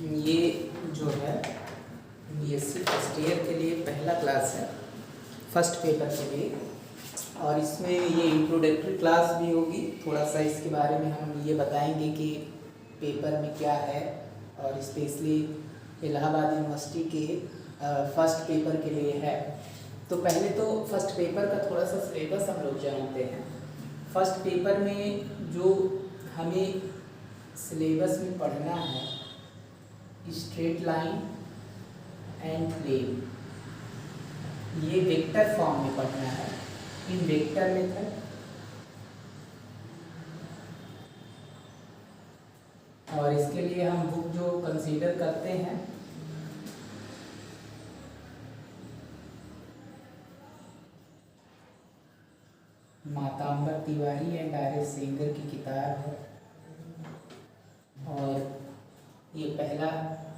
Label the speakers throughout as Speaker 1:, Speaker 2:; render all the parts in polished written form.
Speaker 1: ये जो है बीएससी फर्स्ट ईयर के लिए पहला क्लास है, फर्स्ट पेपर के लिए। और इसमें ये इंट्रोडक्टरी क्लास भी होगी। थोड़ा सा इसके बारे में हम ये बताएंगे कि पेपर में क्या है, और स्पेशली इलाहाबाद यूनिवर्सिटी के फर्स्ट पेपर के लिए है। तो पहले तो फर्स्ट पेपर का थोड़ा सा सिलेबस हम लोग जानते हैं। फर्स्ट पेपर में जो हमें सिलेबस में पढ़ना है, स्ट्रेट लाइन एंड प्लेन, ये वेक्टर फॉर्म में पढ़ना है इन वेक्टर मेथड। और इसके लिए हम बुक जो कंसीडर करते हैं मातांबर तिवारी एंड आर.एस. सेंगर की किताब है। और ये पहला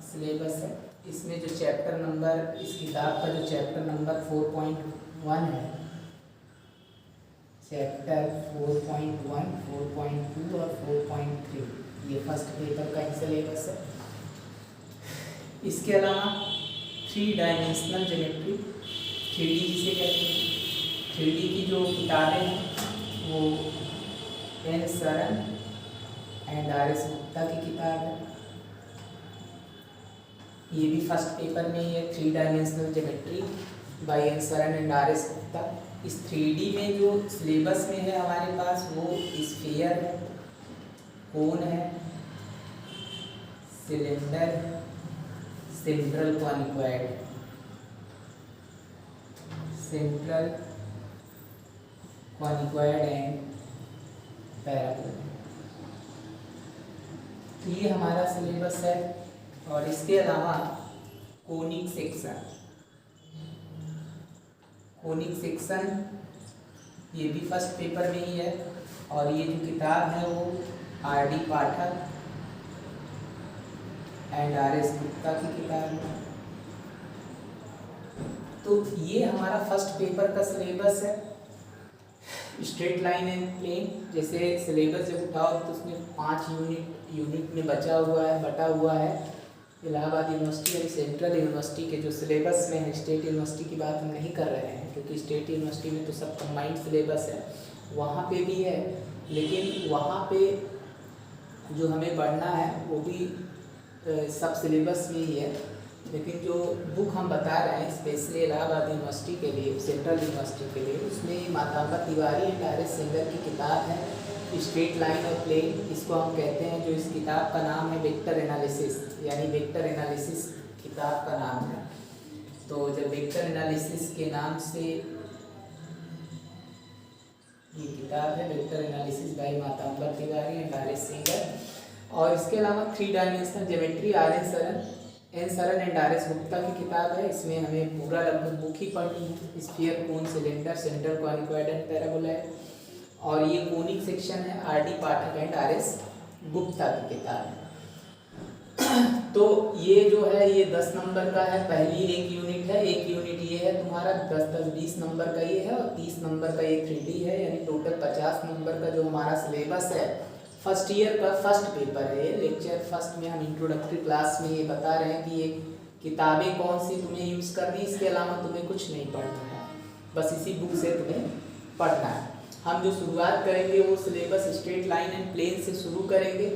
Speaker 1: सिलेबस है। इसमें जो चैप्टर नंबर, इस किताब का जो चैप्टर नंबर 4.1 है, चैप्टर 4.1, 4.2 और 4.3, ये फर्स्ट पेपर का सिलेबस है। इसके अलावा 3 डायमेंशनल ज्योमेट्री, 3D जिसे कहते हैं, 3D की जो किताबें हैं वो N Saran and R S. Gupta की किताब है। ये भी फर्स्ट पेपर में ही है, 3 dimensional geometry by N Saran and R S. Gupta. इस 3D में जो सिलेबस में है हमारे पास, वो स्फीयर है, कोन है, सिलेंडर है, सेंट्रल कॉनिकॉइड है, सेंट्रल कॉनिकॉइड एंड पैराबोला। तो ये हमारा सिलेबस है। और इसके अलावा कोनिक सेक्शन, कोनिक सेक्शन ये भी फर्स्ट पेपर में ही है। और ये जो किताब है वो RD. Pathak and R S. Gupta की किताब है। तो ये हमारा फर्स्ट पेपर का सिलेबस है। स्ट्रेट लाइन एंड प्लेन, जैसे सिलेबस जब उठाओ तो उसमें 5 यूनिट में बटा हुआ है। इलाहाबाद यूनिवर्सिटी और सेंट्रल यूनिवर्सिटी के जो सिलेबस में है, स्टेट यूनिवर्सिटी की बात हम नहीं कर रहे हैं, क्योंकि स्टेट यूनिवर्सिटी में तो सब कंबाइंड सिलेबस है, वहाँ पे भी है। लेकिन वहाँ पे जो हमें पढ़ना है वो भी सब सिलेबस में ही है। लेकिन जो बुक हम बता रहे हैं स्पेशली इलाहाबाद यूनिवर्सिटी के लिए, सेंट्रल यूनिवर्सिटी के लिए, उसमें मातांबर तिवारी एंड आर.एस. सेंगर की किताब है स्ट्रेट लाइन और प्लेन। इसको हम कहते हैं, जो इस किताब का नाम है वेक्टर एनालिसिस, यानी वेक्टर एनालिसिस किताब का नाम है। तो जब वेक्टर एनालिसिस के नाम से ये किताब है, vector analysis by Matambar Tiwari and R S. Sengar. और इसके अलावा 3 dimensional geometry N Saran and R S. Gupta की किताब है। इसमें हमें पूरा लगभग बुक ही पढ़नी है। Sphere, cone, cylinder, central conicoid and parabola. और ये कोनिक सेक्शन है, RD. Pathak and R S. Gupta की किताब है। तो ये जो है ये 10 नंबर का है, पहली एक यूनिट है। एक यूनिट ये है तुम्हारा 10-20 नंबर का ये है, और 30 नंबर का ये 3D है, यानी टोटल 50 नंबर का जो हमारा सिलेबस है। फर्स्ट ईयर का फर्स्ट पेपर है ये। लेक्चर फर्स्ट में हम इंट्रोडक्टरी क्लास में ये बता रहे हैं कि ये किताबें कौन सी तुम्हें यूज़ करनी, इसके अलावा तुम्हें कुछ नहीं पढ़ना है, बस इसी बुक से तुम्हें पढ़ना है। हम जो शुरुआत करेंगे वो syllabus straight line and plane से शुरू करेंगे।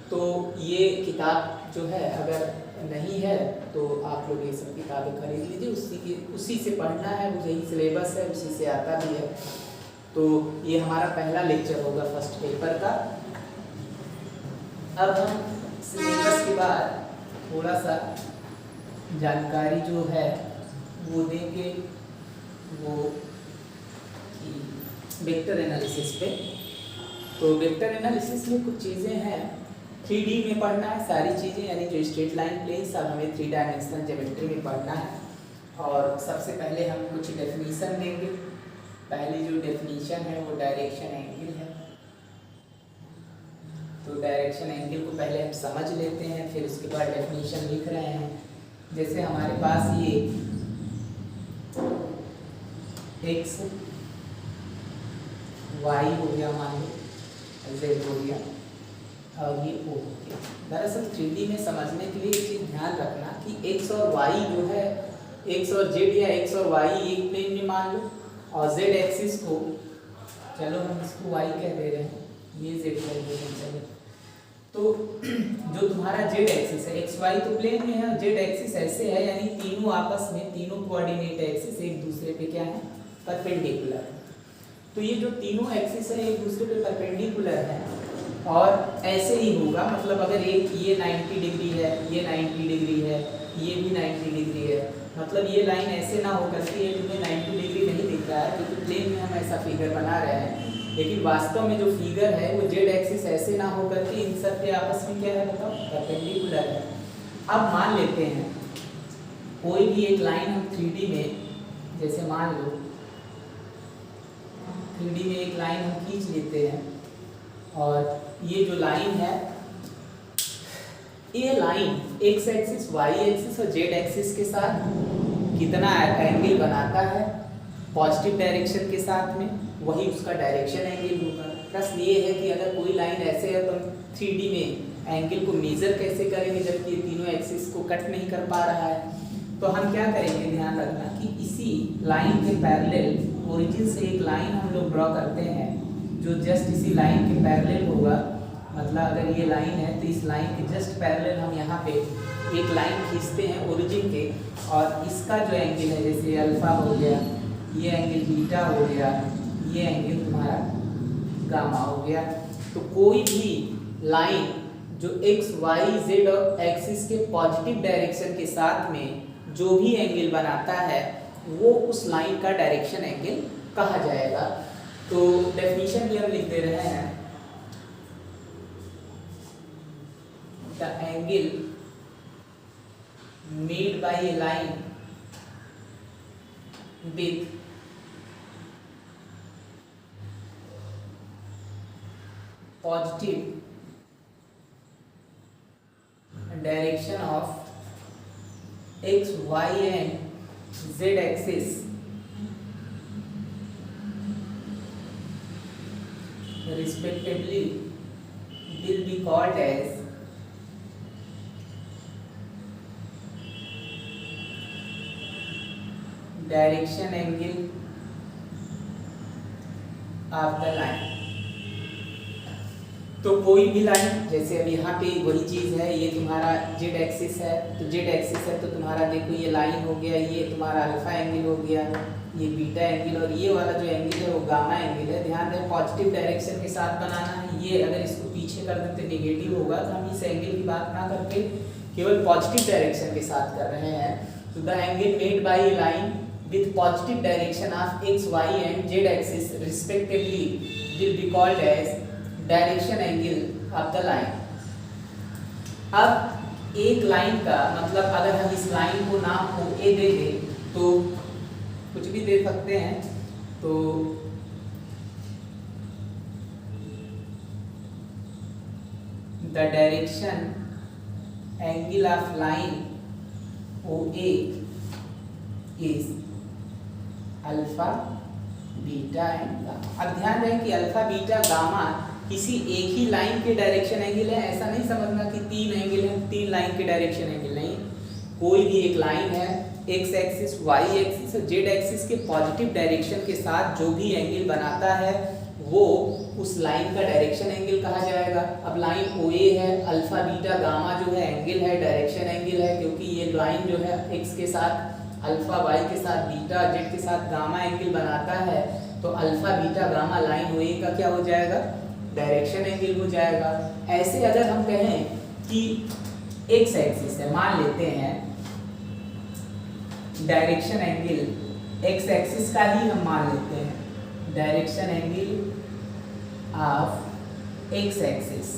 Speaker 1: तो ये किताब जो है अगर नहीं है तो आप लोग ये सब किताबें खरीद लीजिए, उसी से पढ़ना है, यही सिलेबस है, उसी से आता भी है। तो ये हमारा पहला लेक्चर होगा फर्स्ट पेपर का। अब हम सिलेबस के बाद थोड़ा सा जानकारी जो है वो देंगे, वो वेक्टर एनालिसिस पे। तो वेक्टर एनालिसिस में कुछ चीज़ें हैं, 3D में पढ़ना है सारी चीज़ें, यानी जो स्ट्रेट लाइन प्लेन सब हमें 3 डायमेंशनल ज्योमेट्री में पढ़ना है। और सबसे पहले हम कुछ डेफिनीशन देंगे। पहली जो डेफिनीशन है वो डायरेक्शन एंगल है। तो डायरेक्शन एंगल को पहले हम समझ लेते हैं, फिर उसके बाद डेफिनीशन लिख रहे हैं। जैसे हमारे पास ये x y हो गया, मान लो z हो गया, और ये O हो गया। दरअसल 3D में समझने के लिए एक चीज़ ध्यान रखना कि x और y जो है, x और z या x और y एक प्लेन में मान लो, और z एक्सिस को, चलो हम इसको y कह दे रहे हैं, ये z कह दे रहे हैं, चलो। तो जो तुम्हारा z एक्सिस है, x y तो प्लेन में है, और z एक्सिस ऐसे है, यानी तीनों आपस में, तीनों कोऑर्डिनेट एक्सिस एक दूसरे पे क्या है, परपेंडिकुलर है। तो ये जो तीनों एक्सिस है एक दूसरे पे परपेंडिकुलर है, और ऐसे ही होगा, मतलब अगर एक ये 90 डिग्री है, ये 90 डिग्री है, ये भी 90 डिग्री है, मतलब ये लाइन ऐसे ना होकर के, ये तुम्हें 90 डिग्री नहीं दिख रहा है क्योंकि प्लेन में हम ऐसा फिगर बना रहे हैं, लेकिन वास्तव में जो फिगर है वो जेड एक्सिस ऐसे ना होकर के इन सब के आपस में क्या है बताओ, परपेंडिकुलर है। अब मान लेते हैं कोई भी एक लाइन हम 3D में, जैसे मान लो 3D में एक लाइन हम खींच लेते हैं, और ये जो लाइन है, ये line X axis, Y axis और जेड एक्सिस के साथ कितना एंगल बनाता है पॉजिटिव डायरेक्शन के साथ में, वही उसका डायरेक्शन एंगल होगा। प्रश्न ये है कि अगर कोई लाइन ऐसे है तो 3D में एंगल को मेजर कैसे करेंगे जबकि ये तीनों एक्सिस को कट नहीं कर पा रहा है। तो हम क्या करेंगे, ध्यान रखना कि इसी लाइन के पैरेलल ओरिजिन से एक लाइन हम लोग ड्रॉ करते हैं जो जस्ट इसी लाइन के पैरेलल होगा। मतलब अगर ये लाइन है तो इस लाइन के जस्ट पैरेलल हम यहाँ पे एक लाइन खींचते हैं ओरिजिन के, और इसका जो एंगल है, जैसे अल्फा हो गया, ये एंगल बीटा हो गया, ये एंगल तुम्हारा गामा हो गया। तो कोई भी लाइन जो एक्स वाई जेड और एक्सिस के पॉजिटिव डायरेक्शन के साथ में जो भी एंगल बनाता है वो उस लाइन का डायरेक्शन एंगल कहा जाएगा। तो डेफिनेशन भी हम लिख दे रहे हैं, the angle made by a line with positive direction of x, y and z axis respectively will be called as direction angle of the line। तो कोई भी लाइन, जैसे अब यहाँ पे वही चीज़ है, ये तुम्हारा जेड एक्सिस है, तो जेड एक्सिस है तो तुम्हारा देखो ये लाइन हो गया, ये तुम्हारा अल्फा एंगल हो गया, ये बीटा एंगल, और ये वाला जो एंगल है वो गामा एंगल है। ध्यान दें पॉजिटिव डायरेक्शन के साथ बनाना है। ये अगर इसको पीछे कर देते नेगेटिव होगा, तो हम इस एंगल की बात ना करके केवल पॉजिटिव डायरेक्शन के साथ कर रहे हैं। तो the angle made by a line with positive direction of X, Y and Z axis respectively will be called as direction angle of the line. अब एक लाइन का मतलब, अगर हम इस लाइन को नाम को ए दे दें तो कुछ भी दे सकते हैं, तो the direction angle of line O A is alpha beta and gamma. अब ध्यान रहे कि अल्फा बीटा गामा किसी एक ही लाइन के डायरेक्शन एंगल है, ऐसा नहीं समझना कि तीन एंगल हैं, तीन लाइन के डायरेक्शन एंगल नहीं। कोई भी एक लाइन है, एक्स एक्सिस, वाई एक्सिस और जेड एक्सिस के पॉजिटिव डायरेक्शन के साथ जो भी एंगल बनाता है वो उस लाइन का डायरेक्शन एंगल कहा जाएगा। अब लाइन ओ ए है, अल्फा बीटा गामा जो है एंगल है, डायरेक्शन एंगल है, क्योंकि ये लाइन जो है एक्स के साथ अल्फा, वाई के साथ बीटा, जेड के साथ गामा एंगल बनाता है, तो alpha beta gamma line O ए का क्या हो जाएगा, डायरेक्शन एंगल हो जाएगा। ऐसे अगर हम कहें कि एक्स एक्सिस है, मान लेते हैं डायरेक्शन एंगल एक्स एक्सिस का ही हम मान लेते हैं, direction angle of x axis.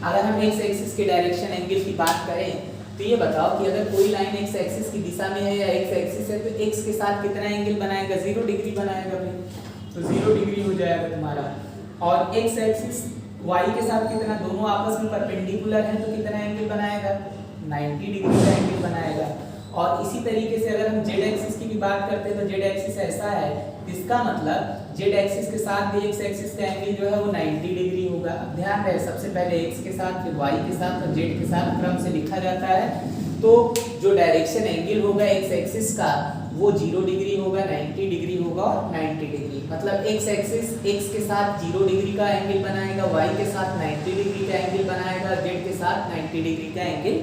Speaker 1: अगर हम एक्स एक्सिस के डायरेक्शन एंगल की बात करें तो ये बताओ कि अगर कोई लाइन एक्स एक्सिस की दिशा में है या एक्स एक्सिस है तो एक्स के साथ कितना एंगल बनाएगा, 0 डिग्री बनाएगा भाई, तो 0 डिग्री हो जाएगा तुम्हारा। और एक्स एक्सिस वाई के साथ कितना, दोनों आपस में परपेंडिकुलर हैं तो कितना एंगल बनाएगा, 90 डिग्री का एंगल बनाएगा। और इसी तरीके से अगर हम जेड एक्सिस की भी बात करते हैं तो जेड एक्सिस ऐसा है, इसका मतलब जेड एक्सिस के साथ भी एक्स एक्सिस का एंगल जो है वो 90 डिग्री होगा। अब ध्यान रहे, सबसे पहले एक्स के साथ, फिर वाई के साथ और जेड के साथ क्रम से लिखा जाता है। तो जो डायरेक्शन एंगल होगा एक्स एक्सिस का वो 0 डिग्री होगा, 90 डिग्री होगा और 90 डिग्री। मतलब एक्स एक्सिस एक्स के साथ 0 डिग्री का एंगल बनाएगा, वाई के साथ 90 डिग्री का एंगल बनाएगा, जेड के साथ 90 डिग्री का एंगल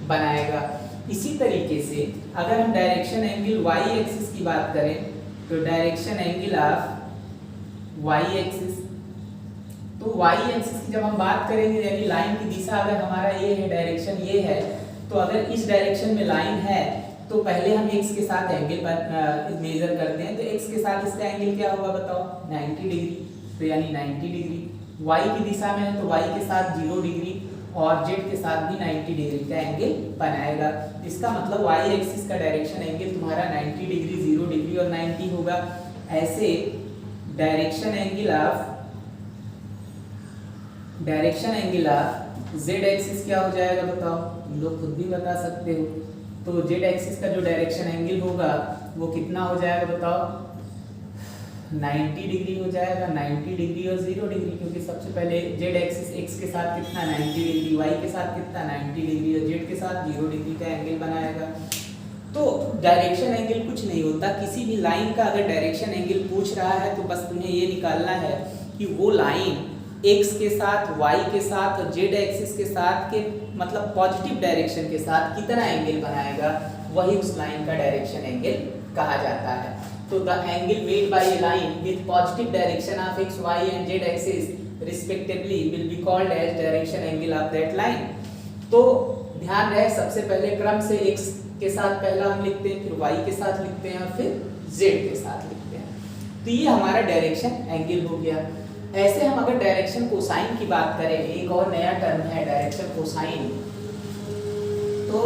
Speaker 1: बनाएगा। इसी तरीके से अगर हम डायरेक्शन एंगल वाई एक्सिस की बात करें तो direction angle of Y axis, तो वाई एक्सिस की जब हम बात करेंगे यानी लाइन की दिशा अगर हमारा ये है, डायरेक्शन ये है, तो अगर इस डायरेक्शन में लाइन है तो पहले हम x के साथ एंगल मेजर करते हैं। तो x के साथ इसका एंगल क्या होगा बताओ, 90 डिग्री, तो यानी 90 डिग्री। y की दिशा में है तो y के साथ 0 डिग्री और z के साथ भी 90 डिग्री का एंगल बनाएगा। इसका मतलब y एक्सिस का डायरेक्शन एंगल तुम्हारा 90 डिग्री, 0 डिग्री और 90 होगा। ऐसे direction angle of z axis क्या हो जाएगा बताओ, तुम लोग खुद भी बता सकते हो। तो z एक्सिस का जो डायरेक्शन एंगल होगा वो कितना हो जाएगा बताओ, 90 डिग्री हो जाएगा। 90 डिग्री और 0 डिग्री, क्योंकि सबसे पहले z एक्सिस x के साथ कितना 90 डिग्री, y के साथ कितना 90 डिग्री और z के साथ 0 डिग्री का एंगल बनाएगा। तो डायरेक्शन एंगल कुछ नहीं होता, किसी भी लाइन का अगर डायरेक्शन एंगल पूछ रहा है तो बस तुम्हें ये निकालना है कि वो लाइन x के साथ, y के साथ और z एक्सिस के साथ के मतलब पॉजिटिव डायरेक्शन के साथ कितना एंगल बनाएगा, वही उस लाइन का डायरेक्शन एंगल कहा जाता है। तो the angle made by a line with positive direction of x, y and z axis respectively will be called as direction angle of that line. तो ध्यान रहे, सबसे पहले क्रम से x के साथ पहला हम लिखते हैं, फिर y के साथ लिखते हैं और फिर z के साथ लिखते हैं। तो ये हमारा डायरेक्शन एंगल हो गया। ऐसे हम अगर डायरेक्शन कोसाइन की बात करें, एक और नया टर्म है डायरेक्शन कोसाइन। तो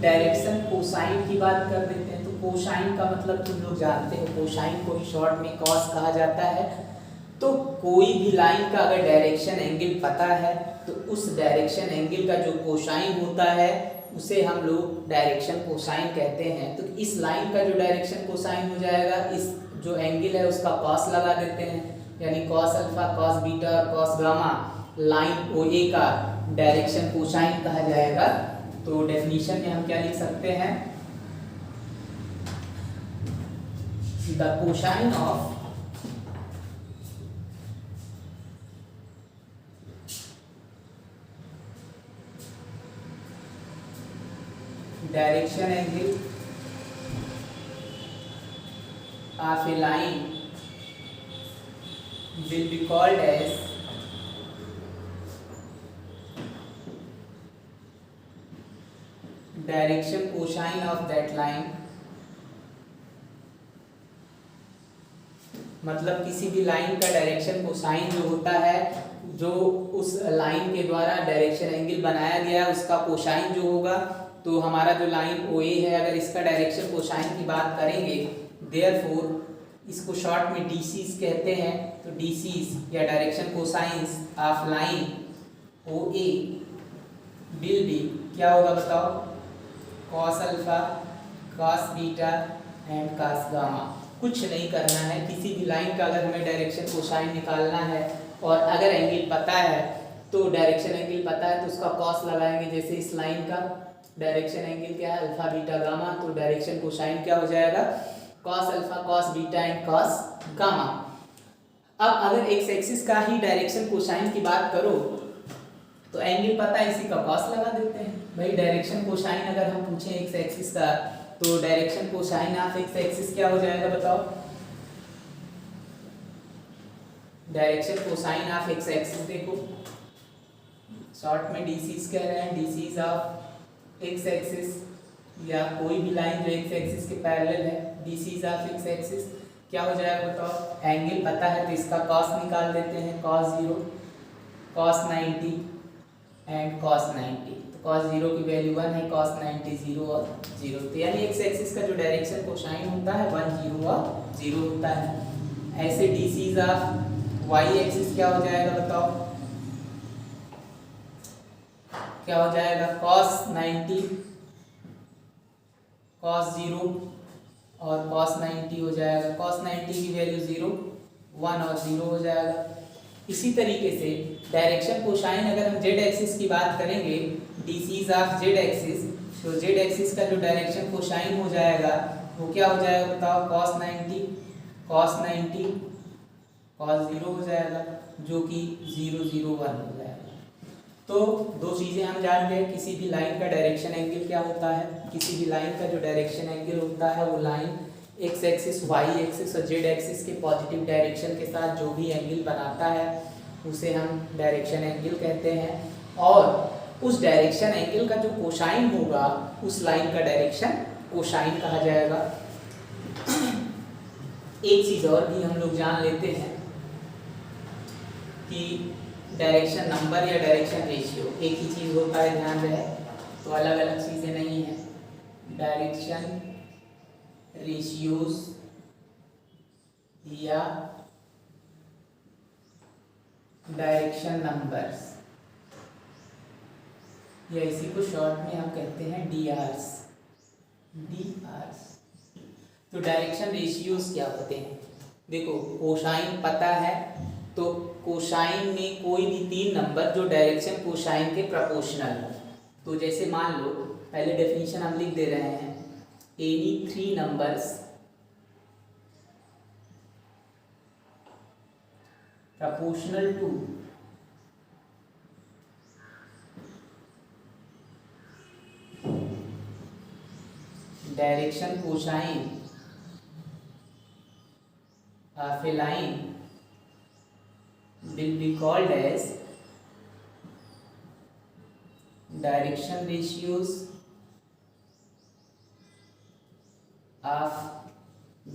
Speaker 1: डायरेक्शन कोसाइन की बात कर देते हैं। तो कोसाइन का मतलब तुम लोग जानते हो, कोसाइन को ही शॉर्ट में कॉस कहा जाता है। तो कोई भी लाइन का अगर डायरेक्शन एंगल पता है तो उस डायरेक्शन एंगल का जो कोसाइन होता है उसे हम लोग डायरेक्शन कोसाइन कहते हैं। तो इस लाइन का जो डायरेक्शन कोसाइन हो जाएगा, इस जो एंगल है उसका कॉस लगा देते हैं, यानी कॉस अल्फा, कॉस बीटा और कॉस गामा लाइन OA का डायरेक्शन कोसाइन कहा जाएगा। तो डेफिनेशन में हम क्या लिख सकते हैं, the cosine of direction angle of a line will be called as direction cosine of that line। मतलब किसी भी लाइन का डायरेक्शन कोसाइन जो होता है, जो उस लाइन के द्वारा डायरेक्शन एंगल बनाया गया उसका कोसाइन जो होगा। तो हमारा जो लाइन OA है, अगर इसका डायरेक्शन कोसाइन की बात करेंगे, देयरफॉर इसको शॉर्ट में DCs कहते हैं। तो DCs या direction cosines of line OA will be क्या होगा बताओ, cos alpha, cos beta and cos gamma. कुछ नहीं करना है, किसी भी लाइन का अगर हमें डायरेक्शन कोसाइन निकालना है और अगर एंगल पता है तो डायरेक्शन एंगल पता है तो उसका कॉस लगाएंगे। जैसे इस लाइन का डायरेक्शन एंगल क्या है, अल्फा बीटा गामा, तो डायरेक्शन कोसाइन क्या हो जाएगा, cos alpha, cos beta and cos gamma. अब अगर एक्स एक्सिस का ही डायरेक्शन कोसाइन की बात करो तो एंगल पता है, इसी का कॉस लगा देते हैं। भाई डायरेक्शन कोसाइन अगर हम पूछें एक्स एक्सिस का तो direction cosine of x axis क्या हो जाएगा बताओ, direction cosine of x axis देखो शॉर्ट में DCs कह रहे हैं, DCs ऑफ एक्स एक्सिस या कोई भी लाइन जो एक्स एक्सिस के पैरेलल है, DCs ऑफ एक्स एक्सिस क्या हो जाएगा बताओ, एंगल पता है तो इसका कॉस निकाल देते हैं, कॉस 0, कॉस 90 एंड कॉस 90। तो कॉस 0 की वैल्यू 1 है, कॉस 90 0 और 0। तो यानी एक्स एक्सिस का जो डायरेक्शन कोसाइन होता है 1 0 और 0 होता है। ऐसे DCs ऑफ वाई एक्सिस क्या हो जाएगा बताओ, क्या हो जाएगा, cos 90 cos 0 और cos 90 हो जाएगा। cos 90 की वैल्यू 0, 1 और 0 हो जाएगा। इसी तरीके से डायरेक्शन कोसाइन अगर हम जेड एक्सिस की बात करेंगे, डिसीज ऑफ जेड एक्सिस, तो जेड एक्सिस का जो डायरेक्शन कोसाइन हो जाएगा वो क्या हो जाएगा बताओ, cos 90 cos 0 हो जाएगा, जो कि 0 0 1 हो जाएगा। तो दो चीज़ें हम जान गए, किसी भी लाइन का डायरेक्शन एंगल क्या होता है, किसी भी लाइन का जो डायरेक्शन एंगल होता है वो line X axis, Y axis और जेड एक्सिस के पॉजिटिव डायरेक्शन के साथ जो भी एंगल बनाता है उसे हम डायरेक्शन एंगल कहते हैं। और उस डायरेक्शन एंगल का जो कोसाइन होगा उस लाइन का डायरेक्शन कोसाइन कहा जाएगा। एक चीज़ और भी हम लोग जान लेते हैं कि डायरेक्शन नंबर या डायरेक्शन रेशियो एक ही चीज़ होता है, ध्यान रहे, तो अलग अलग चीज़ें नहीं हैं। डायरेक्शन रेशियोज या डायरेक्शन नंबर्स, या इसी को शॉर्ट में हम कहते हैं डीआरस। तो डायरेक्शन रेशियोज क्या होते हैं, देखो कोसाइन पता है, तो कोसाइन में कोई भी 3 नंबर जो डायरेक्शन कोसाइन के प्रोपोर्शनल हो, तो जैसे मान लो, पहले डेफिनेशन हम लिख दे रहे हैं, any 3 numbers proportional to direction cosine of a line will be called as direction ratios of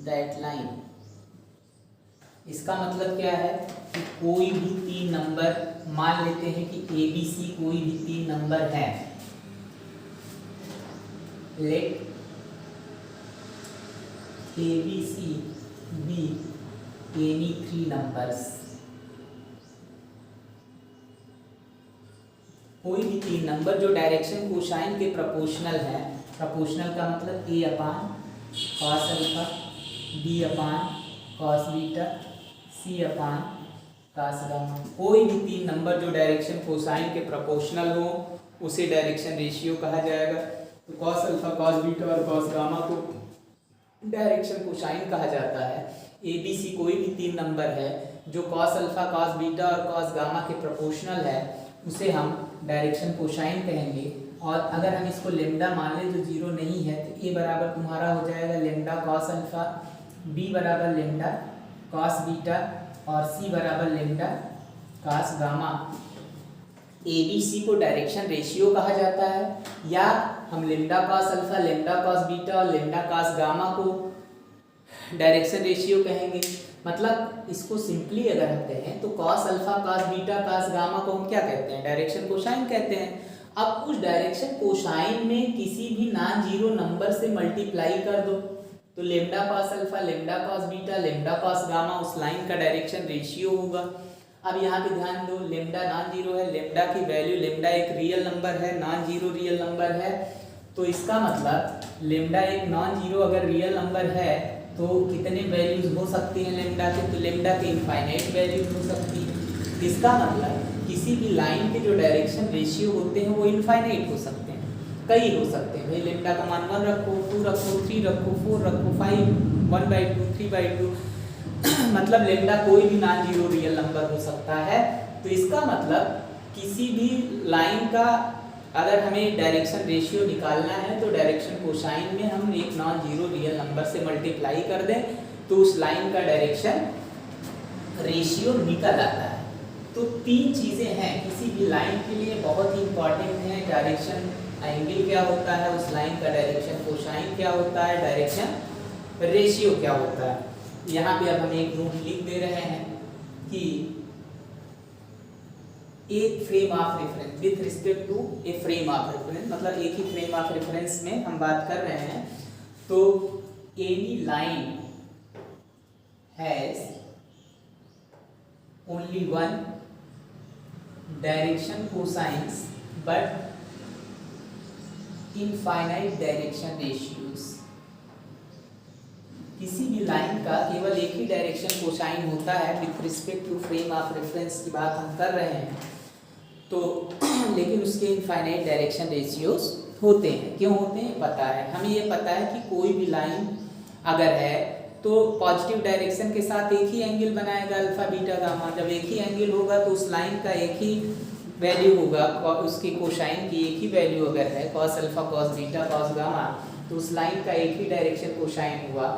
Speaker 1: that line। इसका मतलब क्या है कि कोई भी 3 नंबर, मान लेते हैं कि ए बी सी कोई भी 3 नंबर है, let A B C be any 3 numbers, कोई भी 3 नंबर जो डायरेक्शन कोसाइन के प्रोपोर्शनल है, प्रोपोर्शनल का मतलब A upon cos alpha, B upon cos beta, C upon cos gamma, कोई भी 3 नंबर जो डायरेक्शन कोसाइन के प्रोपोर्शनल हो उसे डायरेक्शन रेशियो कहा जाएगा। तो कॉस अल्फा, कॉस बीटा और कॉस गामा को डायरेक्शन कोसाइन कहा जाता है। ए बी सी कोई भी 3 नंबर है जो कॉस अल्फा, कॉस बीटा और कॉस गामा के प्रोपोर्शनल है उसे हम डायरेक्शन कोसाइन कहेंगे। और अगर हम इसको लेमडा मान लें जो 0 नहीं है, तो ए बराबर तुम्हारा हो जाएगा लेमडा कॉस अल्फा, बी बराबर लेमडा कॉस बीटा और सी बराबर lambda cos gamma. A B C को डायरेक्शन रेशियो कहा जाता है, या हम lambda cos alpha, lambda cos beta और लेमडा कॉस गामा को डायरेक्शन रेशियो कहेंगे। मतलब इसको सिंपली अगर हम कहें तो cos alpha, cos beta, cos gamma को हम क्या कहते हैं, डायरेक्शन कोसाइन कहते हैं। अब उस डायरेक्शन कोसाइन में किसी भी नॉन जीरो नंबर से मल्टीप्लाई कर दो, तो lambda cos alpha, lambda cos beta, lambda cos gamma उस लाइन का डायरेक्शन रेशियो होगा। अब यहाँ पे ध्यान दो, लेमडा नॉन जीरो है, लेमडा की वैल्यू, लेमडा एक रियल नंबर है, नॉन जीरो रियल नंबर है, तो इसका मतलब लेमडा एक नॉन जीरो अगर रियल नंबर है तो कितने वैल्यूज हो सकती हैं लेमडा के, तो लेमडा के इनफाइनाइट वैल्यूज हो सकती है। इसका मतलब किसी भी लाइन के जो डायरेक्शन रेशियो होते हैं वो इनफाइनाइट हो सकते हैं, कई हो सकते हैं। भाई लेमडा का मान 1 रखो, 2 रखो, 3 रखो, 4 रखो, 5, 1/2, 3/2 मतलब लेमडा कोई भी नॉन जीरो रियल नंबर हो सकता है। तो इसका मतलब किसी भी लाइन का अगर हमें डायरेक्शन रेशियो निकालना है तो डायरेक्शन कोसाइन में हम एक नॉन जीरो रियल नंबर से मल्टीप्लाई कर दें तो उस लाइन का डायरेक्शन रेशियो निकल आता है। तो 3 चीज़ें हैं किसी भी लाइन के लिए बहुत ही इंपॉर्टेंट हैं। डायरेक्शन एंगल क्या होता है, उस लाइन का डायरेक्शन कोसाइन क्या होता है, डायरेक्शन रेशियो क्या होता है। यहाँ पे अब हम एक नोट लिख दे रहे हैं कि एक frame of reference with respect to a frame of reference, मतलब एक ही फ्रेम ऑफ रेफरेंस में हम बात कर रहे हैं। तो any line has only one direction cosines but infinite direction ratios. किसी भी लाइन का केवल एक ही डायरेक्शन कोसाइन होता है with respect to frame of reference की बात हम कर रहे हैं, तो लेकिन उसके इनफाइनाइट डायरेक्शन रेशियोज होते हैं। क्यों होते हैं पता है, हमें ये पता है कि कोई भी लाइन अगर है तो पॉजिटिव डायरेक्शन के साथ एक ही एंगल बनाएगा अल्फा बीटा गामा। जब एक ही एंगल होगा तो उस लाइन का एक ही वैल्यू होगा, उसकी कोसाइन की एक ही वैल्यू अगर है cos alpha cos beta cos gamma, तो उस लाइन का एक ही डायरेक्शन कोसाइन हुआ।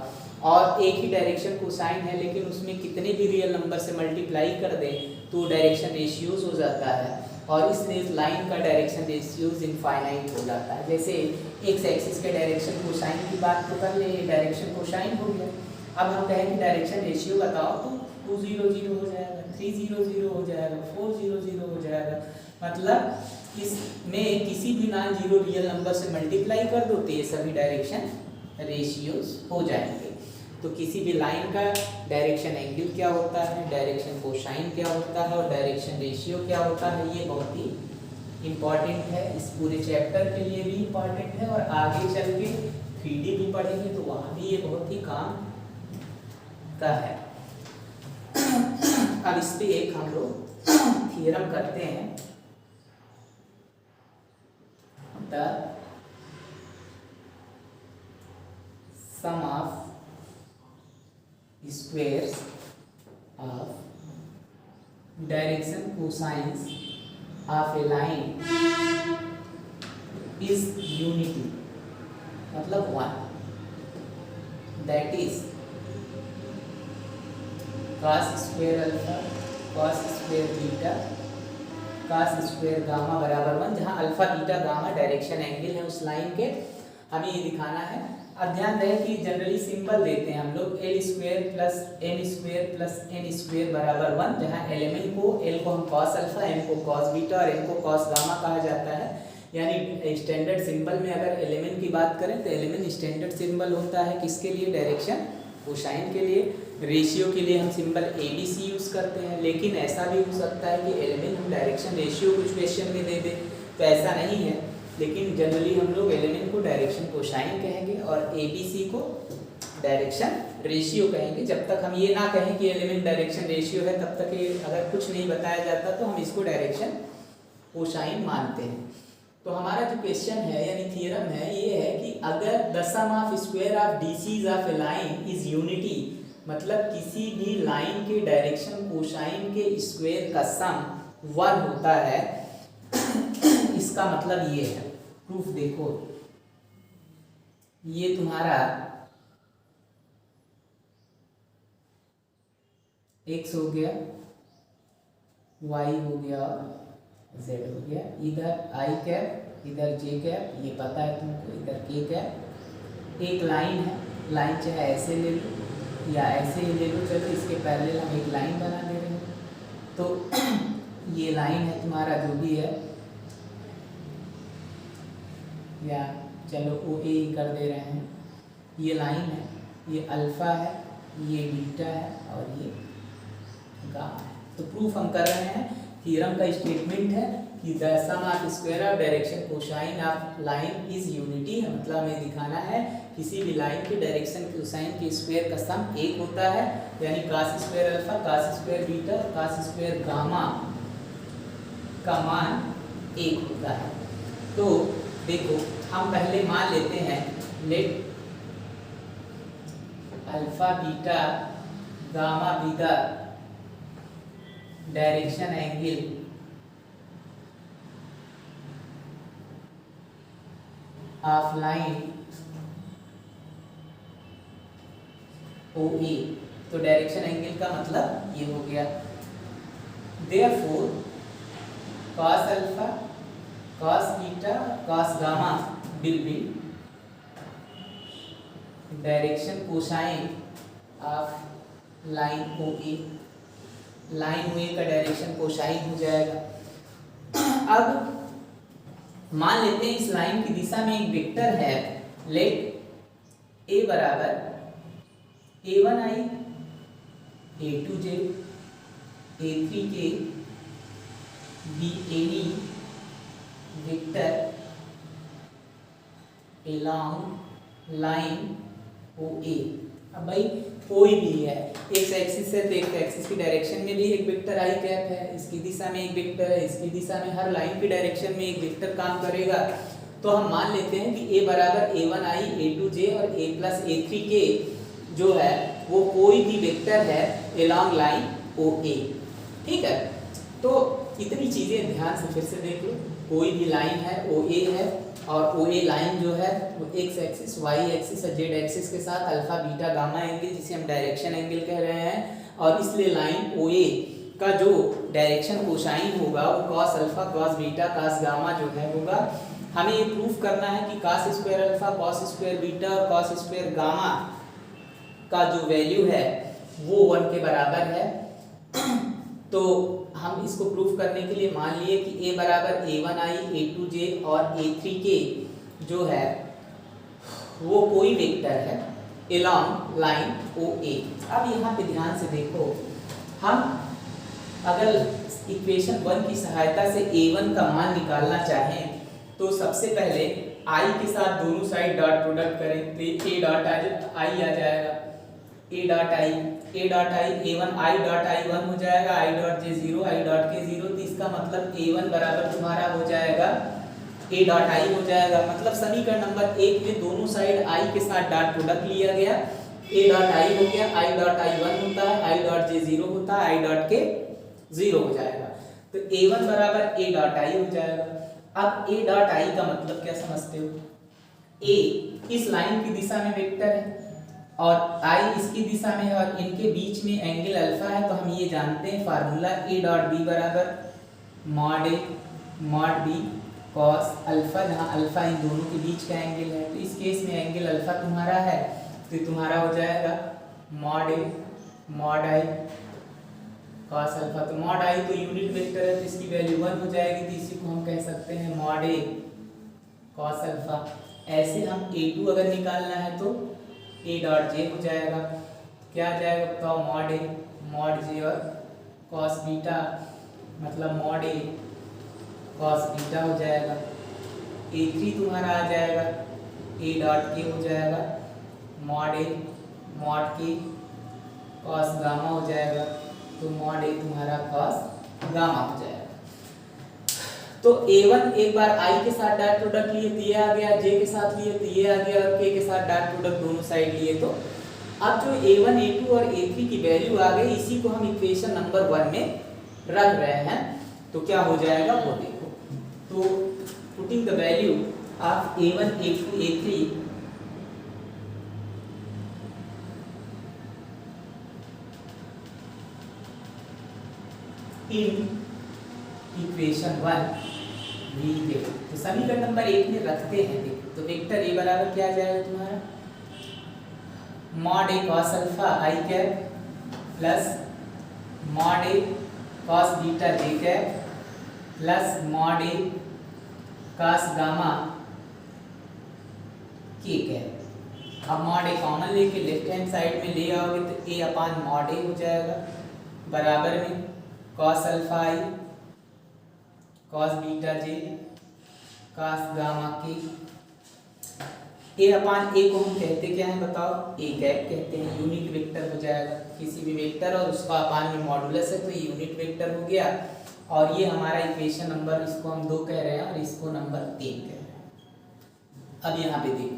Speaker 1: और एक ही डायरेक्शन कोसाइन है लेकिन उसमें कितने भी रियल नंबर से मल्टीप्लाई कर दें तो डायरेक्शन रेशियोज हो जाता है, और इसलिए इस लाइन का डायरेक्शन रेशियोज इनफाइनाइट हो जाता है। जैसे एक्स एक्सिस के डायरेक्शन कोसाइन की बात तो कर ले, डायरेक्शन कोसाइन हो गया। अब हम कहें कि डायरेक्शन रेशियो बताओ तो 2 0 0 हो जाएगा, 3 0 0 हो जाएगा, 4 0 0 हो जाएगा। मतलब इसमें किसी भी नॉन जीरो रियल नंबर से मल्टीप्लाई कर दो तो ये सभी डायरेक्शन रेशियोज हो जाएंगे। तो किसी भी लाइन का डायरेक्शन एंगल क्या होता है, डायरेक्शन कोसाइन क्या होता है और डायरेक्शन रेशियो क्या होता है, ये बहुत ही इम्पॉर्टेंट है। इस पूरे चैप्टर के लिए भी इम्पॉर्टेंट है और आगे चल के 3D भी पढ़ेंगे तो वहाँ भी ये बहुत ही काम का है। अब इस पे एक हम लोग थियरम करते हैं। The sum of squares of direction cosines of a line is unity, मतलब 1, that is cos square alpha cos square beta cos square gamma बराबर 1, जहाँ alpha beta gamma direction angle है उस लाइन के, हमें ये दिखाना है। अब ध्यान रहे कि जनरली सिंबल देते हैं हम लोग L square plus N square बराबर 1, जहाँ एलिमेंट को एल को हम कॉस अल्फा, एन को कॉस बीटा और एन को कॉस गामा कहा जाता है। यानी स्टैंडर्ड सिंबल में अगर एलिमेंट की बात करें तो एलिमेंट स्टैंडर्ड सिंबल होता है किसके लिए, डायरेक्शन कोसाइन के लिए। रेशियो के लिए हम सिंबल ABC यूज़ करते हैं, लेकिन ऐसा भी हो सकता है कि एलिमेंट हम डायरेक्शन रेशियो कुछ क्वेश्चन में दे दें, तो ऐसा नहीं है। लेकिन जनरली हम लोग एलिमेंट को डायरेक्शन कोसाइन कहेंगे और ABC को डायरेक्शन रेशियो कहेंगे। जब तक हम ये ना कहें कि एलिमेंट डायरेक्शन रेशियो है तब तक ये अगर कुछ नहीं बताया जाता तो हम इसको डायरेक्शन कोसाइन मानते हैं। तो हमारा जो क्वेश्चन है यानी थियरम है ये है कि अगर the sum of square of DCs of a line is unity, मतलब किसी भी लाइन के डायरेक्शन कोसाइन के स्क्वायर का सम 1 होता है, इसका मतलब ये है। प्रूफ देखो, ये तुम्हारा x हो गया, y हो गया और z हो गया। इधर i कैप इधर j कैप, ये पता है तुमको, इधर k कैप। एक लाइन है, लाइन चाहे ऐसे ले लो या ऐसे ही ले लो, चलो इसके पैरेलल हम एक लाइन बना दे रहे हैं। तो ये लाइन है तुम्हारा जो भी है, या चलो OA ही कर दे रहे हैं। ये लाइन है, ये अल्फा है, ये बीटा है और ये गामा है। तो प्रूफ हम कर रहे हैं, थ्योरम का स्टेटमेंट है कि the sum of square of direction cosine of line is unity है। मतलब हमें दिखाना है किसी भी लाइन के डायरेक्शन कोसाइन के स्क्वायर का सम 1 होता है, यानी cos square alpha cos square beta cos square gamma का मान 1 होता है। तो देखो हम पहले मान लेते हैं let alpha beta gamma be the direction angle of line OA। तो डायरेक्शन एंगल का मतलब ये हो गया। Therefore cos alpha cos beta cos gamma will be direction cosine of line OA। Line OA का डायरेक्शन कोसाइन हो जाएगा। अब मान लेते हैं इस लाइन की दिशा में एक वेक्टर है, लेट A बराबर A1i A2j A3k be any vector along line OA। अब भाई कोई भी है एक्स एक्सिस है तो एक्स एक्सिस की डायरेक्शन में भी एक वेक्टर आई कैप है, इसकी दिशा में एक वेक्टर है, इसकी दिशा में, हर लाइन की डायरेक्शन में एक वेक्टर काम करेगा। तो हम मान लेते हैं कि a बराबर a1i a2j और a प्लस a3k जो है वो कोई भी वेक्टर है एलॉन्ग लाइन OA। ठीक है, तो इतनी चीजें ध्यान से फिर से देख लो। कोई भी लाइन है OA है और OA लाइन जो है वो एक्स एक्सिस, वाई एक्सिस और जेड एक्सिस के साथ अल्फा बीटा गामा एंगल जिसे हम डायरेक्शन एंगल कह रहे हैं, और इसलिए लाइन OA का जो डायरेक्शन कोसाइन होगा वो cos alpha cos beta cos gamma जो है होगा। हमें ये प्रूफ करना है कि cos square alpha cos square beta और कॉस स्क्वायर गामा का जो वैल्यू है वो 1 के बराबर है। तो हम इसको प्रूफ करने के लिए मान लिए कि a बराबर a1i a2j और a3k जो है वो कोई वेक्टर है एलॉन्ग लाइन OA। अब यहाँ पे ध्यान से देखो, हम अगर इक्वेशन 1 की सहायता से a1 का मान निकालना चाहें तो सबसे पहले i के साथ दोनों साइड डॉट प्रोडक्ट करें तो a डॉट i आ जाएगा, a dot i a1 i dot i1 हो जाएगा, i dot j 0 i dot k 0। तो इसका मतलब a1 बराबर तुम्हारा हो जाएगा a डॉट i हो जाएगा। मतलब समीकरण नंबर 1 में दोनों साइड i के साथ डॉट प्रोडक्ट लिया गया, a डॉट i हो गया, i डॉट i1 होता है, i डॉट j 0 होता है, i डॉट k 0 हो जाएगा। तो a1 बराबर a डॉट i हो जाएगा। अब a डॉट i का मतलब क्या समझते हो? a इस लाइन की दिशा में वेक्टर है और i इसकी दिशा में है और इनके बीच में एंगल अल्फा है। तो हम ये जानते हैं फार्मूला a डॉट b बराबर mod a mod b cos alpha, जहाँ अल्फा इन दोनों के बीच का एंगल है। तो इस केस में एंगल अल्फा तुम्हारा है तो तुम्हारा हो जाएगा mod a mod i cos alpha. तो मॉड i तो यूनिट वेक्टर है तो इसकी वैल्यू 1 हो जाएगी, तो इसी को हम कह सकते हैं मॉड a कॉस अल्फा। ऐसे हम a2 अगर निकालना है तो a डॉट j हो जाएगा। क्या आ जाएगा बताओ? मॉड a मॉड j और कॉस बीटा, मतलब मॉड a कॉस बीटा हो जाएगा। a3 तुम्हारा आ जाएगा a डॉट k हो जाएगा mod a mod k cos gamma हो जाएगा। तो मॉड a तुम्हारा कॉस गामा हो जाएगा। तो a1 एक बार i के साथ डॉट प्रोडक्ट लिए तो ये आ गया, j के साथ लिए तो ये आ गया और k के साथ डॉट प्रोडक्ट दोनों साइड लिए। तो अब जो a1 a2 और a3 की वैल्यू आ गई इसी को हम इक्वेशन नंबर 1 में रख रहे हैं। तो क्या हो जाएगा वो देखो। तो putting the value of a1 a2 a3 in equation 1 we देखो। तो समीकरण नंबर 1 में रखते हैं देखो। तो वेक्टर a बराबर क्या आ जाएगा तुम्हारा? Mod a cos alpha i cap plus mod a cos beta j cap plus mod a cos gamma k cap. अब मॉड a कॉमन लेके लेफ्ट हैंड साइड में ले आओगे तो a अपान मॉड a हो जाएगा बराबर में cos alpha i cos beta j cos gamma k। a upon a को हम कहते क्या है बताओ? a कैप कहते हैं, यूनिट वेक्टर हो जाएगा। किसी भी वेक्टर और उसका अपान में मॉडुलस है तो ये यूनिट वेक्टर हो गया। और ये हमारा इक्वेशन नंबर, इसको हम 2 कह रहे हैं और इसको नंबर 3 कह रहे हैं। अब यहाँ पे देखो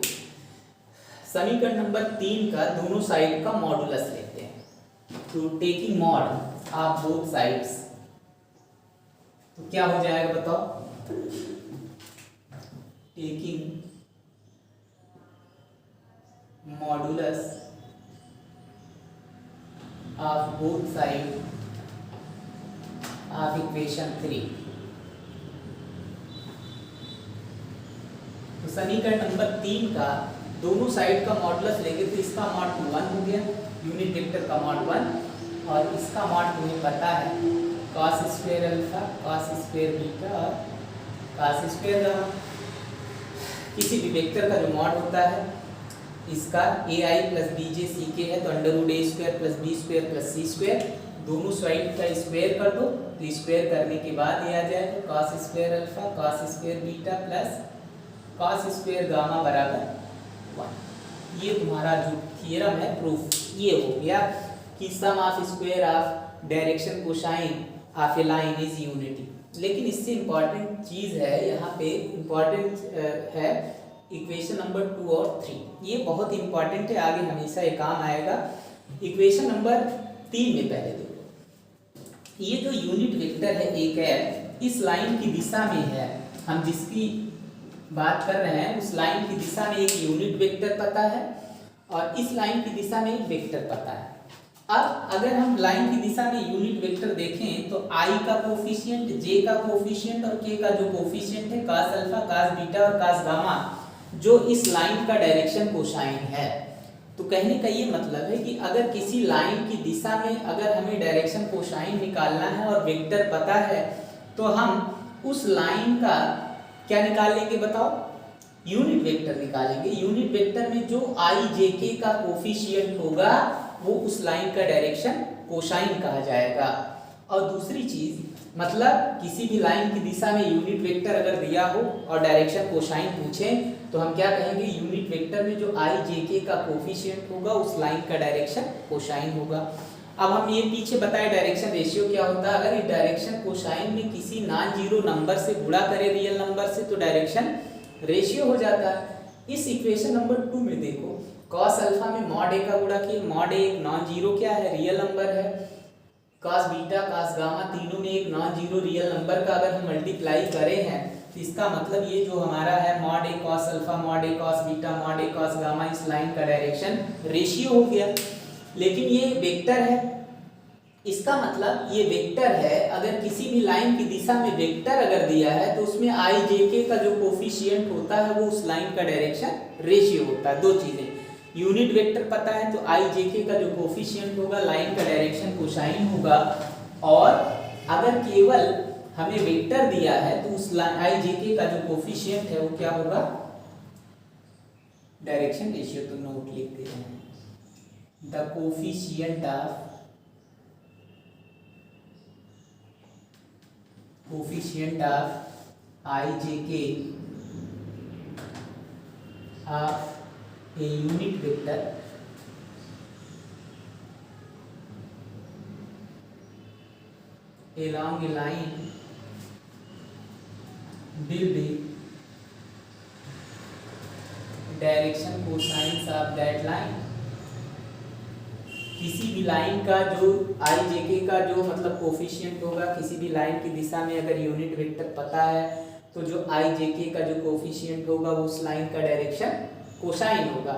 Speaker 1: समीकरण नंबर 3 का दोनों साइड का मॉडुलस लेते हैं। तो taking mod of both sides तो क्या हो जाएगा बताओ? Taking modulus of both side of equation 3। तो समीकरण नंबर 3 का दोनों साइड का मॉडुलस लेंगे तो इसका मॉड 1 हो गया, यूनिट वेक्टर का मॉड 1, और इसका मॉड तुम्हें पता है cos square alpha cos square beta और cos स्क्वायर गामा। किसी भी वेक्टर का जो मॉड होता है इसका ai प्लस bj ck है तो under root a square plus b square plus c square, दोनों साइड का स्क्वायर कर दो तो स्क्वायर करने के बाद ये आ जाएगा cos square alpha cos square beta plus cos square gamma बराबर 1। ये तुम्हारा जो थियरम है प्रूफ ये हो गया कि sum of square of direction cosine of a line is unity. लेकिन इससे इम्पॉर्टेंट चीज़ है यहाँ पे, इम्पॉर्टेंट है इक्वेशन नंबर 2 और 3। ये बहुत इंपॉर्टेंट है, आगे हमेशा ये काम आएगा। इक्वेशन नंबर 3 में पहले देखो, ये जो यूनिट वेक्टर है एक है, इस लाइन की दिशा में है, हम जिसकी बात कर रहे हैं उस लाइन की दिशा में एक यूनिट वेक्टर पता है और इस लाइन की दिशा में एक वेक्टर पता है। अब अगर हम लाइन की दिशा में यूनिट वेक्टर देखें तो i का कोफिशिएंट, j का कोफिशिएंट और k का जो कोफिशिएंट है cos अल्फा, cos बीटा और cos गामा, जो इस लाइन का डायरेक्शन कोसाइन है। तो कहने का ये मतलब है कि अगर किसी लाइन की दिशा में अगर हमें डायरेक्शन कोसाइन निकालना है और वेक्टर पता है तो हम उस लाइन का क्या निकाल लेंगे बताओ, यूनिट वेक्टर निकालेंगे। यूनिट वेक्टर में जो i j k का कोफिशिएंट होगा वो उस लाइन का डायरेक्शन कोसाइन कहा जाएगा। और दूसरी चीज मतलब किसी भी लाइन की दिशा में यूनिट वेक्टर अगर दिया हो और डायरेक्शन कोसाइन पूछें तो हम क्या कहेंगे, यूनिट वेक्टर में जो i j k का कोफिशिएंट होगा उस लाइन का डायरेक्शन कोसाइन होगा। अब हम ये पीछे बताए डायरेक्शन रेशियो क्या होता है, अगर इस डायरेक्शन कोसाइन में किसी नॉन जीरो नंबर से गुणा करें रियल नंबर से तो डायरेक्शन रेशियो हो जाता है। इस इक्वेशन नंबर 2 में देखो, cos अल्फा में मॉड a का गुणा किया, मॉड a एक नॉन जीरो क्या है, रियल नंबर है। cos बीटा cos गामा तीनों में एक नॉन जीरो रियल नंबर का अगर हम मल्टीप्लाई करें हैं तो इसका मतलब ये जो हमारा है mod a cos alpha, mod a cos beta, mod a cos gamma, इस लाइन का डायरेक्शन रेशियो हो गया। लेकिन ये वेक्टर है, इसका मतलब ये वेक्टर है, अगर किसी भी लाइन की दिशा में वेक्टर अगर दिया है तो उसमें i j k का जो कोफिशिएंट होता है वो उस लाइन का डायरेक्शन रेशियो होता है। दो चीजें, यूनिट वेक्टर पता है तो i j k का जो कोफिशिएंट होगा लाइन का डायरेक्शन कोसाइन होगा, और अगर केवल हमें वेक्टर दिया है तो उस i j k का जो कोफिशिएंट है वो क्या होगा, डायरेक्शन रेशियो। तो नोट लिख देते हैं, the coefficient of i j k of a unit vector along a line will be direction cosines of that line। किसी भी लाइन का जो i j k का जो मतलब कोफिशिएंट होगा, किसी भी लाइन की दिशा में अगर यूनिट वेक्टर पता है तो जो i j k का जो कोफिशिएंट होगा वो उस लाइन का डायरेक्शन कोसाइन होगा।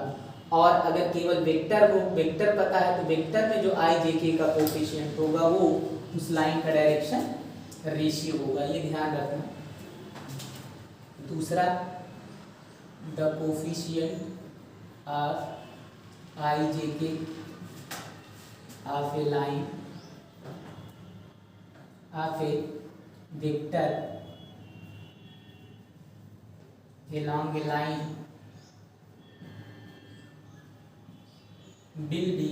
Speaker 1: और अगर केवल वेक्टर हो, वेक्टर पता है तो वेक्टर में जो i j k का कोफिशिएंट होगा वो उस लाइन का डायरेक्शन रेशियो होगा, ये ध्यान रखना। दूसरा, the coefficient of i j k of a line of a vector along a line will be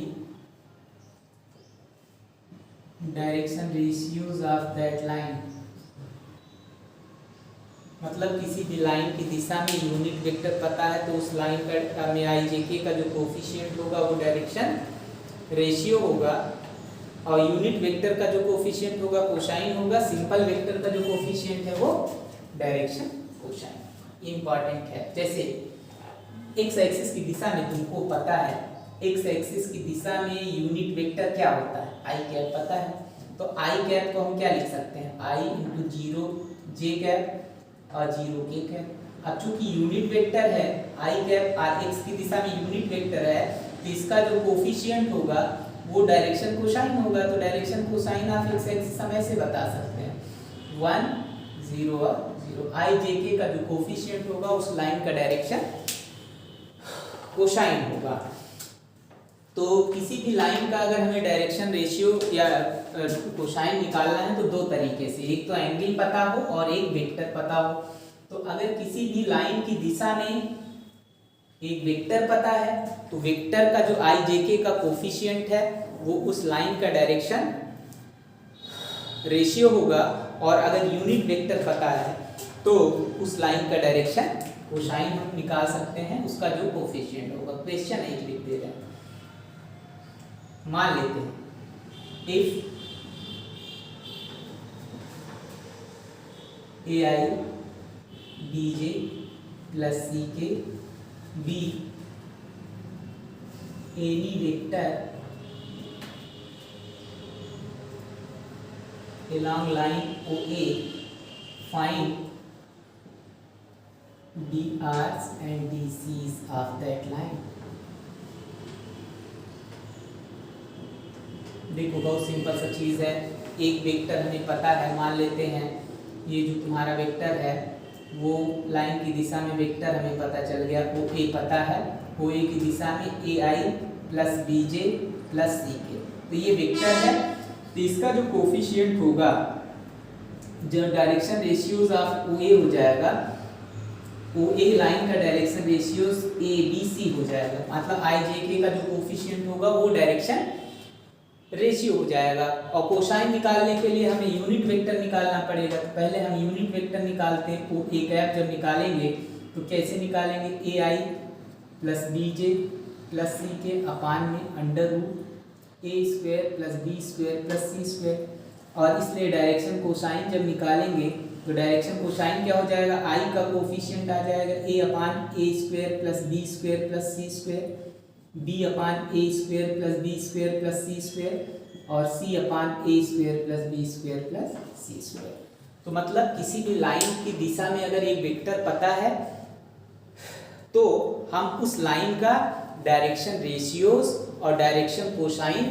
Speaker 1: direction ratios of that line। मतलब किसी भी लाइन की दिशा में यूनिट वेक्टर पता है तो उस लाइन का में i j k का जो कोफिशिएंट होगा वो डायरेक्शन रेशियो होगा, और यूनिट वेक्टर का जो कोफिशिएंट होगा कोसाइन होगा, सिंपल वेक्टर का जो कोफिशिएंट है वो डायरेक्शन कोसाइन। इंपॉर्टेंट है, जैसे एक्स एक्सिस की दिशा में तुमको पता है, एक्स एक्सिस की दिशा में यूनिट वेक्टर क्या होता है, आई कैप पता है, तो आई कैप को हम क्या लिख सकते हैं, आई इंटू 0 जे कैप और 0 के कैप। अब चूंकि यूनिट वेक्टर है आई कैप आर एक्स की दिशा में यूनिट वेक्टर है तो इसका जो कोफिशिएंट होगा वो डायरेक्शन कोसाइन होगा। तो direction cosine of x axis हम ऐसे बता सकते हैं 1 0 और 0। आई जे के का जो कोफिशिएंट होगा उस लाइन का डायरेक्शन कोसाइन होगा। तो किसी भी लाइन का अगर हमें डायरेक्शन रेशियो या कोसाइन निकालना है तो दो तरीके से, एक तो एंगल पता हो और एक वेक्टर पता हो। तो अगर किसी भी लाइन की दिशा में एक वेक्टर पता है तो वेक्टर का जो आई जे के का कोफिशिएंट है वो उस लाइन का डायरेक्शन रेशियो होगा, और अगर यूनिट वेक्टर पता है तो उस लाइन का डायरेक्शन कोसाइन हम निकाल सकते हैं उसका जो कोफिशिएंट होगा। क्वेश्चन एक लिख दे रहे हैं, मान लेते हैं if AI BJ plus CK be any vector along line OA, find DRs and DCs of that line। देखो बहुत सिंपल सा चीज़ है, एक वेक्टर हमें पता है, मान लेते हैं ये जो तुम्हारा वेक्टर है वो लाइन की दिशा में वेक्टर हमें पता चल गया, OA पता है, OA की दिशा में AI plus BJ plus CK, तो ये वेक्टर है। तो इसका जो कोफिशिएंट होगा, जो डायरेक्शन रेशियोज ऑफ OA हो जाएगा, OA लाइन का डायरेक्शन रेशियोज ABC हो जाएगा, मतलब IJK का जो कोफिशिएंट होगा वो डायरेक्शन रेशियो हो जाएगा। और कोसाइन निकालने के लिए हमें यूनिट वेक्टर निकालना पड़ेगा, तो पहले हम यूनिट वेक्टर निकालते हैं। OA कैप जब निकालेंगे तो कैसे निकालेंगे, AI plus BJ plus CK upon में under root A square plus B square plus C square. और इसलिए डायरेक्शन कोसाइन जब निकालेंगे तो डायरेक्शन कोसाइन क्या हो जाएगा, I का कोफिशिएंट आ जाएगा A upon A square plus B square plus C square, B upon A square plus B square plus C square, और C upon A square plus B square plus C square. तो मतलब किसी भी line की दिशा में अगर एक vector पता है तो हम उस लाइन का डायरेक्शन रेशियोज और डायरेक्शन कोसाइन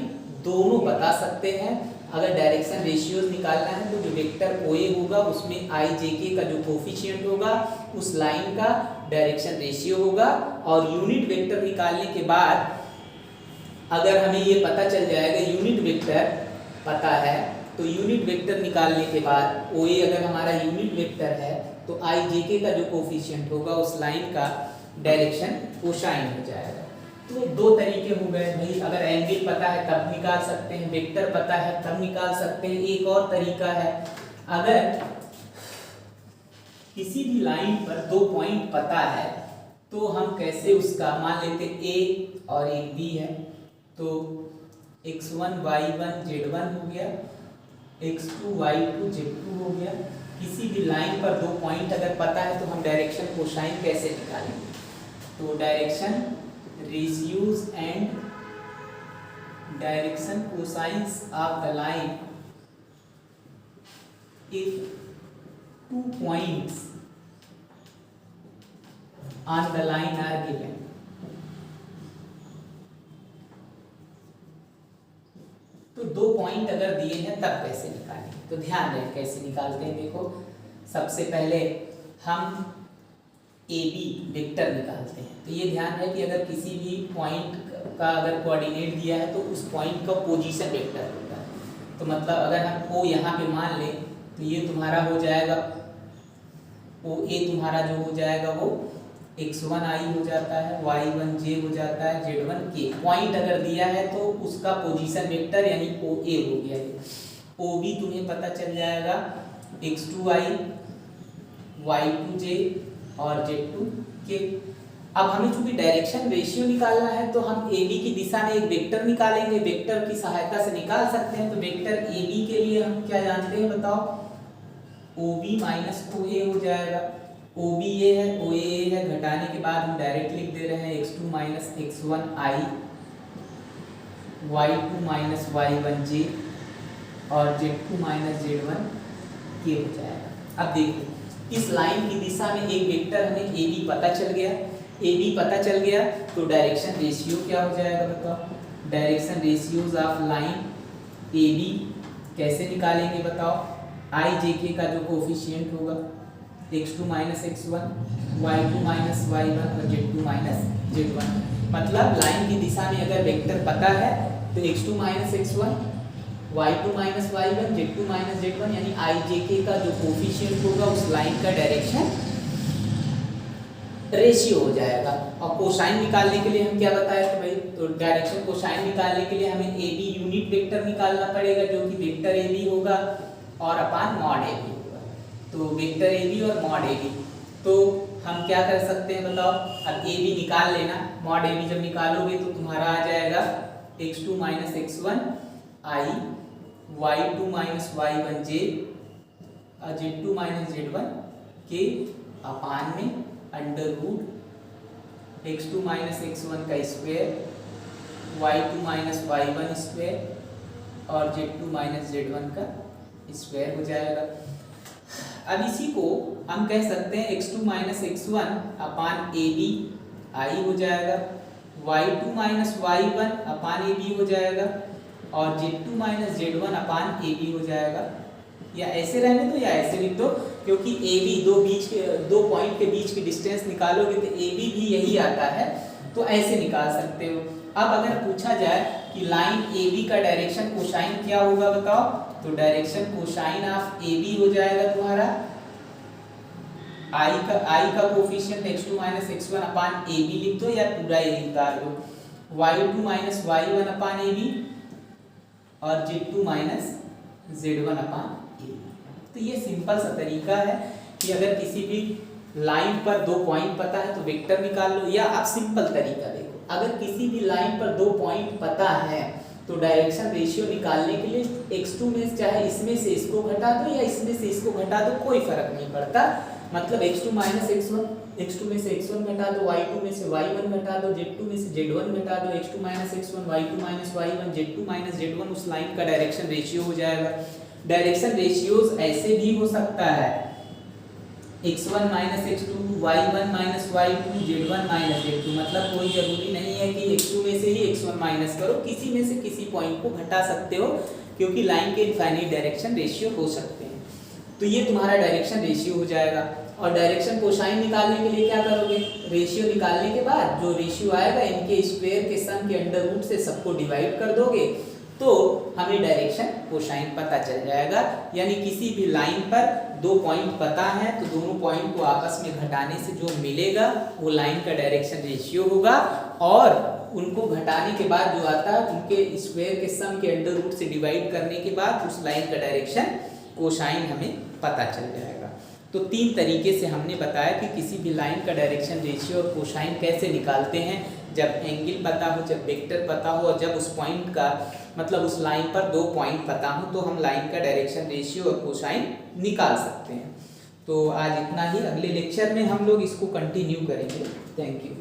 Speaker 1: दोनों बता सकते हैं। अगर डायरेक्शन रेशियोज निकालना है तो जो वेक्टर OA होगा उसमें IJK का जो कोफिशिएंट होगा उस लाइन का डायरेक्शन रेशियो होगा। और यूनिट वेक्टर निकालने के बाद अगर हमें ये पता चल जाएगा, यूनिट वेक्टर पता है, तो यूनिट वेक्टर निकालने के बाद OA अगर हमारा यूनिट वेक्टर है तो IJK का जो कोफिशिएंट होगा उस लाइन का डायरेक्शन कोसाइन हो जाएगा। तो दो तरीके हो गए भाई, अगर एंगल पता है तब निकाल सकते हैं, वेक्टर पता है तब निकाल सकते हैं। एक और तरीका है, अगर किसी भी लाइन पर दो पॉइंट पता है तो हम कैसे उसका, मान लेते A और एक B है, तो x1 y1 z1 हो गया, x2 y2 z2 हो गया। किसी भी लाइन पर दो पॉइंट अगर पता है तो हम डायरेक्शन कोसाइन कैसे निकालेंगे, तो direction ratios and direction cosines of the line if 2 points on the line are given। तो दो पॉइंट अगर दिए हैं तब कैसे निकालेंगे, तो ध्यान रखें कैसे निकालते हैं। देखो सबसे पहले हम AB वेक्टर निकालते हैं, तो ये ध्यान है कि अगर किसी भी पॉइंट का अगर कोऑर्डिनेट दिया है तो उस पॉइंट का पोजीशन वेक्टर होता है। तो मतलब अगर हम O यहाँ पे मान लें तो ये तुम्हारा हो जाएगा OA, तुम्हारा जो हो जाएगा वो x1 I हो जाता है, y1 j हो जाता है, z1 k। पॉइंट अगर दिया है तो उसका पोजीशन वेक्टर यानी OA हो गया। OB तुम्हें पता चल जाएगा x2 I, y2 j और z2 k। अब हमें चूंकि डायरेक्शन रेशियो निकालना है तो हम AB की दिशा में एक वेक्टर निकालेंगे, वेक्टर की सहायता से निकाल सकते हैं। तो वेक्टर AB के लिए हम क्या जानते हैं बताओ, OB माइनस OA हो जाएगा। OB ये है, OA ये है, घटाने के बाद हम डायरेक्ट लिख दे रहे हैं x2 minus x1 I, y2 minus y1 j और z2 माइनस z1 k हो जाएगा। अब देखो इस लाइन की दिशा में एक वेक्टर हमें AB पता चल गया, AB पता चल गया तो डायरेक्शन रेशियो क्या हो जाएगा बताओ, direction ratios of line AB कैसे निकालेंगे बताओ। IJK का जो कोफिशिएंट होगा x2 minus x1, y2 minus y1 और z2 माइनस z1। मतलब लाइन की दिशा में अगर वेक्टर पता है तो x2 minus x1, y2 minus y1, z2 minus z1 यानी IJK का जो कोफिशिएंट होगा उस लाइन का डायरेक्शन रेशियो हो जाएगा। और कोसाइन निकालने के लिए हम क्या बताए थे भाई, तो डायरेक्शन कोसाइन निकालने के लिए हमें AB यूनिट वेक्टर निकालना पड़ेगा जो कि वेक्टर AB होगा और अपान मॉड AB होगा। तो वेक्टर AB और मॉड AB, तो हम क्या कर सकते हैं बताओ, अब ए बी निकाल लेना। मॉड ए बी जब निकालोगे तो तुम्हारा आ जाएगा x2 माइनस x1 आई, y2 minus y1 j, z2 minus z1 के अपान में under root x2 minus x1 का square, y2 minus y1 square और z2 माइनस z1 का स्क्वायर हो जाएगा। अब इसी को हम कह सकते हैं x2 minus x1 upon A B I हो जाएगा, y2 minus y1 upon A B हो जाएगा और z2 minus z1 upon A B हो जाएगा। या ऐसे रहने दो या ऐसे लिख दो, क्योंकि ए बी दो पॉइंट के बीच की डिस्टेंस निकालोगे तो ए बी भी यही आता है, तो ऐसे निकाल सकते हो। अब अगर पूछा जाए कि लाइन ए बी का डायरेक्शन कोसाइन क्या होगा बताओ, तो direction cosine of A B हो जाएगा तुम्हारा आई का coefficient x2 minus x1 upon A B लिख दो या पूरा ए निकाल दो, y2 minus y1 upon A B और z2 minus z1 upon A B. तो ये सिंपल सा तरीका है कि अगर किसी भी लाइन पर दो पॉइंट पता है तो वेक्टर निकाल लो, या आप सिंपल तरीका देखो, अगर किसी भी लाइन पर दो पॉइंट पता है तो डायरेक्शन रेशियो निकालने के लिए x2 में चाहे इसमें से इसको घटा दो या इसमें से इसको घटा दो, कोई फर्क नहीं पड़ता। मतलब x2 माइनस x1, x2 में से x1 घटा दो, y2 में से y1 घटा दो, z2 में से z1 घटा दो, x2 minus x1, y2 minus y1, z2 minus z1, उस लाइन का डायरेक्शन रेशियो हो जाएगा। डायरेक्शन रेशियोज ऐसे भी हो सकता है x1 minus x2, y1 minus y2, z1 minus z2, मतलब कोई जरूरी नहीं है कि x2 में से ही x1 माइनस करो, किसी में से किसी पॉइंट को घटा सकते हो, क्योंकि लाइन के इनफाइनाइट डायरेक्शन रेशियो हो सकते हैं। तो ये तुम्हारा डायरेक्शन रेशियो हो जाएगा। और डायरेक्शन कोसाइन निकालने के लिए क्या करोगे, रेशियो निकालने के बाद जो रेशियो आएगा इनके स्क्वायर के सम के अंडर रूट से सबको डिवाइड कर दोगे तो हमें डायरेक्शन कोसाइन पता चल जाएगा। यानी किसी भी लाइन पर दो पॉइंट पता है तो दोनों पॉइंट को आपस में घटाने से जो मिलेगा वो लाइन का डायरेक्शन रेशियो होगा, और उनको घटाने के बाद जो आता है उनके स्क्वायर के सम के अंडर रूट से डिवाइड करने के बाद उस लाइन का डायरेक्शन कोसाइन हमें पता चल जाएगा। तो तीन तरीके से हमने बताया कि किसी भी लाइन का डायरेक्शन रेशियो और कोसाइन कैसे निकालते हैं, जब एंगल पता हो, जब वेक्टर पता हो और जब उस पॉइंट का मतलब उस लाइन पर दो पॉइंट पता हो तो हम लाइन का डायरेक्शन रेशियो और कोसाइन निकाल सकते हैं। तो आज इतना ही, अगले लेक्चर में हम लोग इसको कंटिन्यू करेंगे। Thank you.